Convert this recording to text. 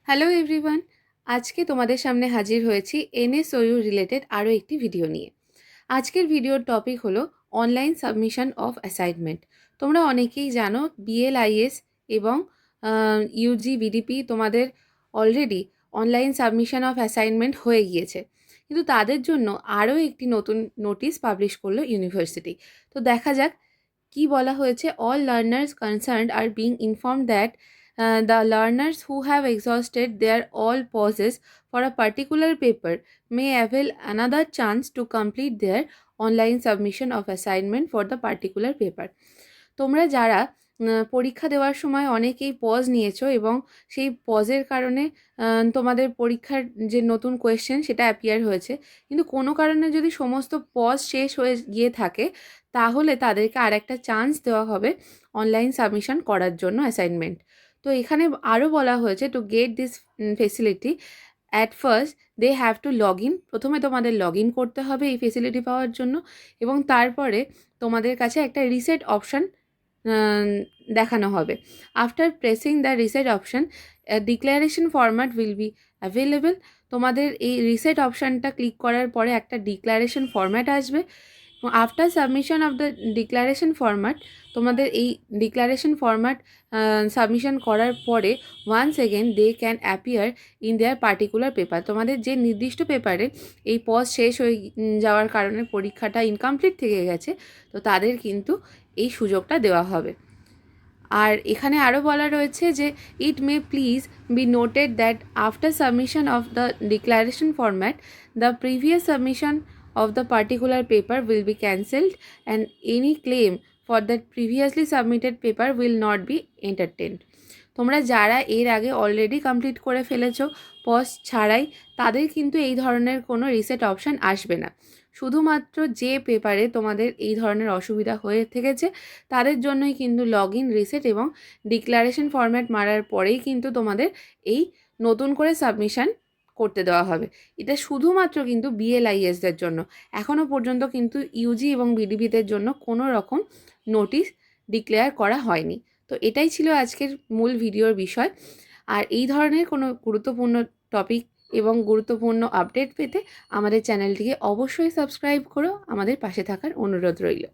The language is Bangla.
হ্যালো এভরিওয়ান, আজকে তোমাদের সামনে হাজির হয়েছি এনএসওইউ রিলেটেড আরও একটি ভিডিও নিয়ে। আজকের ভিডিওর টপিক হলো অনলাইন সাবমিশন অফ অ্যাসাইনমেন্ট। তোমরা অনেকেই জানো বিএলআইএস এবং ইউজি বিডিপি তোমাদের already online submission of assignment হয়ে গিয়েছে, কিন্তু তাদের জন্য আরও একটি নতুন নোটিশ পাবলিশ করলো ইউনিভার্সিটি। তো দেখা যাক কি বলা হয়েছে। All learners concerned are being inform that the learners who have exhausted their all pauses for a particular paper may avail another chance to complete their online submission of assignment for the particular paper. তোমরা যারা পরীক্ষা দেওয়ার সময় অনেকেই পজ নিয়েছো এবং সেই পজের কারণে তোমাদের পরীক্ষার যে নতুন কোয়েশ্চেন সেটা অ্যাপিয়ার হয়েছে, কিন্তু কোনো কারণে যদি সমস্ত পজ শেষ হয়ে গিয়ে থাকে তাহলে তাদেরকে আর একটা চান্স দেওয়া হবে অনলাইন সাবমিশন করার জন্য অ্যাসাইনমেন্ট। তো এখানে আরও বলা হয়েছে to get this facility at first they have to log in. প্রথমে তোমাদের লগ ইন করতে হবে এই ফেসিলিটি পাওয়ার জন্য, এবং তারপরে তোমাদের কাছে একটা রিসেট অপশান দেখানো হবে। After pressing the reset option declaration format will be available. তোমাদের এই রিসেট অপশানটা ক্লিক করার পরে একটা ডিক্লারেশন ফরম্যাট আসবে। After submission of the declaration format, তোমাদের এই ডিক্লারেশন ফরম্যাট সাবমিশন করার পরে once again they can appear in their particular paper. তোমাদের যে নির্দিষ্ট পেপারে এই পজ শেষ হয়ে যাওয়ার কারণে পরীক্ষাটা ইনকমপ্লিট থেকে গেছে, তো তাদের কিন্তু এই সুযোগটা দেওয়া হবে। আর এখানে আরও বলা রয়েছে যে it may please be noted that after submission of the declaration format the previous submission of the particular paper will be cancelled and any claim for that previously submitted paper will not be entertained. তোমরা যারা এর আগে অলরেডি কমপ্লিট করে ফেলেছো পজ ছাড়াই, তাদের কিন্তু এই ধরনের কোনো রিসেট অপশান আসবে না। শুধুমাত্র যে পেপারে তোমাদের এই ধরনের অসুবিধা হয়ে থেকেছে তাদের জন্যই কিন্তু লগ ইন, রিসেট এবং ডিক্লারেশন ফরম্যাট মারার পরেই কিন্তু তোমাদের এই নতুন করে সাবমিশন করতে দেওয়া হবে। এটা শুধুমাত্র কিন্তু বিএলআইএসদের জন্য। এখনও পর্যন্ত কিন্তু ইউজি এবং বিডিপিদের জন্য কোনো রকম নোটিশ ডিক্লেয়ার করা হয়নি। তো এটাই ছিল আজকের মূল ভিডিওর বিষয়। আর এই ধরনের কোনো গুরুত্বপূর্ণ টপিক এবং গুরুত্বপূর্ণ আপডেট পেতে আমাদের চ্যানেলটিকে অবশ্যই সাবস্ক্রাইব করো। আমাদের পাশে থাকার অনুরোধ রইল।